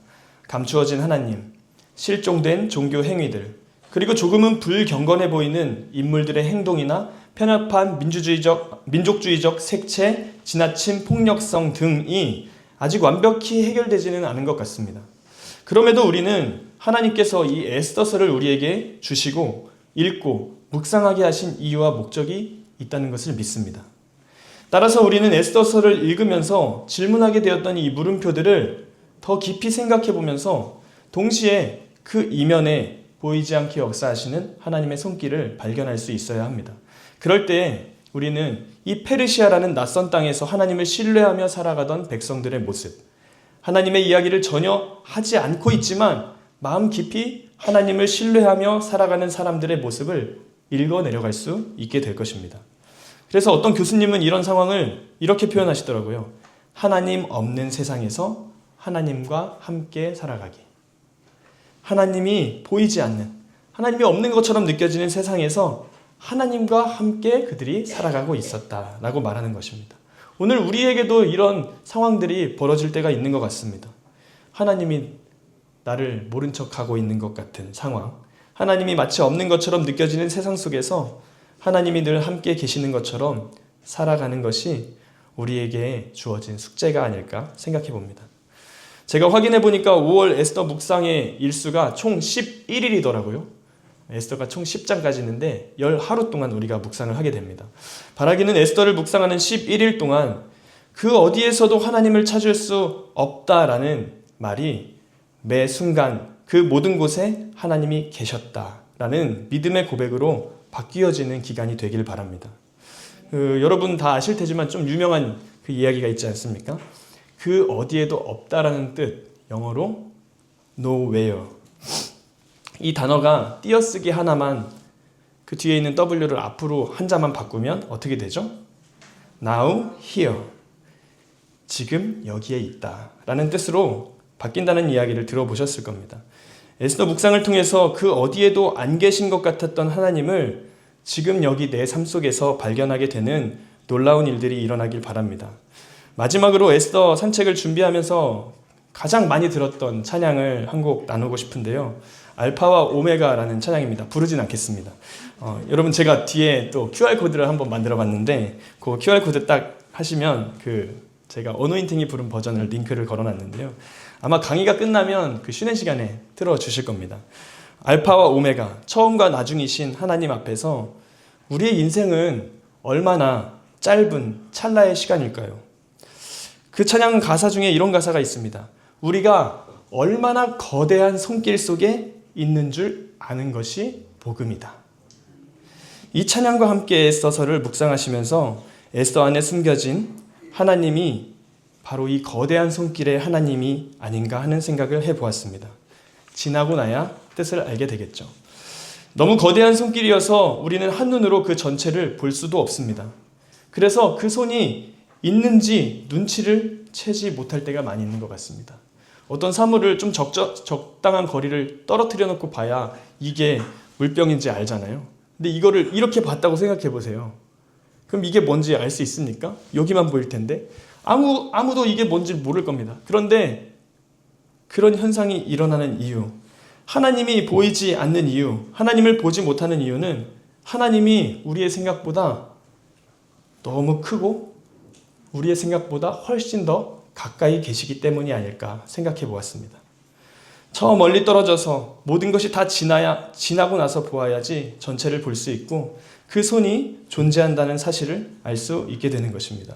감추어진 하나님, 실종된 종교 행위들, 그리고 조금은 불경건해 보이는 인물들의 행동이나 편협한 민족주의적 색채, 지나친 폭력성 등이 아직 완벽히 해결되지는 않은 것 같습니다. 그럼에도 우리는 하나님께서 이 에스더서를 우리에게 주시고 읽고 묵상하게 하신 이유와 목적이 있다는 것을 믿습니다. 따라서 우리는 에스더서를 읽으면서 질문하게 되었던 이 물음표들을 더 깊이 생각해 보면서 동시에 그 이면에 보이지 않게 역사하시는 하나님의 손길을 발견할 수 있어야 합니다. 그럴 때 우리는 이 페르시아라는 낯선 땅에서 하나님을 신뢰하며 살아가던 백성들의 모습, 하나님의 이야기를 전혀 하지 않고 있지만 마음 깊이 하나님을 신뢰하며 살아가는 사람들의 모습을 읽어 내려갈 수 있게 될 것입니다. 그래서 어떤 교수님은 이런 상황을 이렇게 표현하시더라고요. 하나님 없는 세상에서 하나님과 함께 살아가기. 하나님이 보이지 않는, 하나님이 없는 것처럼 느껴지는 세상에서 하나님과 함께 그들이 살아가고 있었다라고 말하는 것입니다. 오늘 우리에게도 이런 상황들이 벌어질 때가 있는 것 같습니다. 하나님이 나를 모른 척하고 있는 것 같은 상황, 하나님이 마치 없는 것처럼 느껴지는 세상 속에서 하나님이 늘 함께 계시는 것처럼 살아가는 것이 우리에게 주어진 숙제가 아닐까 생각해 봅니다. 제가 확인해 보니까 5월 에스더 묵상의 일수가 총 11일이더라고요. 에스더가 총 10장까지 있는데 10하루 동안 우리가 묵상을 하게 됩니다. 바라기는 에스더를 묵상하는 11일 동안 그 어디에서도 하나님을 찾을 수 없다라는 말이 매 순간 그 모든 곳에 하나님이 계셨다라는 믿음의 고백으로 바뀌어지는 기간이 되길 바랍니다. 여러분 다 아실 테지만 좀 유명한 그 이야기가 있지 않습니까? 그 어디에도 없다라는 뜻, 영어로 nowhere. 이 단어가 띄어쓰기 하나만 그 뒤에 있는 W를 앞으로 한자만 바꾸면 어떻게 되죠? Now here. 지금 여기에 있다 라는 뜻으로 바뀐다는 이야기를 들어보셨을 겁니다. 에스더 묵상을 통해서 그 어디에도 안 계신 것 같았던 하나님을 지금 여기 내 삶 속에서 발견하게 되는 놀라운 일들이 일어나길 바랍니다. 마지막으로 에스더 산책을 준비하면서 가장 많이 들었던 찬양을 한 곡 나누고 싶은데요. 알파와 오메가라는 찬양입니다. 부르진 않겠습니다. 여러분 제가 뒤에 또 QR코드를 한번 만들어 봤는데 그 QR코드 딱 하시면 제가 어노인팅이 부른 버전을 링크를 걸어놨는데요. 아마 강의가 끝나면 그 쉬는 시간에 틀어주실 겁니다. 알파와 오메가, 처음과 나중이신 하나님 앞에서 우리의 인생은 얼마나 짧은 찰나의 시간일까요? 그 찬양 가사 중에 이런 가사가 있습니다. 우리가 얼마나 거대한 손길 속에 있는 줄 아는 것이 복음이다. 이 찬양과 함께 에스더서를 묵상하시면서 에스더 안에 숨겨진 하나님이 바로 이 거대한 손길의 하나님이 아닌가 하는 생각을 해보았습니다. 지나고 나야 뜻을 알게 되겠죠. 너무 거대한 손길이어서 우리는 한눈으로 그 전체를 볼 수도 없습니다. 그래서 그 손이 있는지 눈치를 채지 못할 때가 많이 있는 것 같습니다. 어떤 사물을 좀 적당한 거리를 떨어뜨려 놓고 봐야 이게 물병인지 알잖아요. 근데 이거를 이렇게 봤다고 생각해 보세요. 그럼 이게 뭔지 알 수 있습니까? 여기만 보일 텐데 아무도 이게 뭔지 모를 겁니다. 그런데 그런 현상이 일어나는 이유, 하나님이 보이지 않는 이유, 하나님을 보지 못하는 이유는 하나님이 우리의 생각보다 너무 크고 우리의 생각보다 훨씬 더 가까이 계시기 때문이 아닐까 생각해 보았습니다. 저 멀리 떨어져서 모든 것이 다 지나고 나서 보아야지 전체를 볼 수 있고 그 손이 존재한다는 사실을 알 수 있게 되는 것입니다.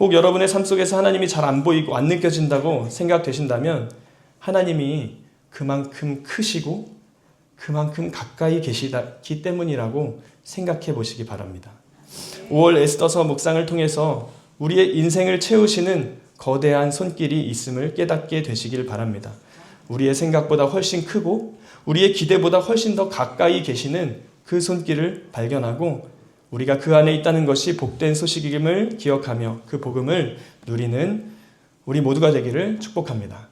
혹 여러분의 삶 속에서 하나님이 잘 안 보이고 안 느껴진다고 생각되신다면 하나님이 그만큼 크시고 그만큼 가까이 계시기 때문이라고 생각해 보시기 바랍니다. 5월 에스더서 묵상을 통해서 우리의 인생을 채우시는 거대한 손길이 있음을 깨닫게 되시길 바랍니다. 우리의 생각보다 훨씬 크고 우리의 기대보다 훨씬 더 가까이 계시는 그 손길을 발견하고 우리가 그 안에 있다는 것이 복된 소식임을 기억하며 그 복음을 누리는 우리 모두가 되기를 축복합니다.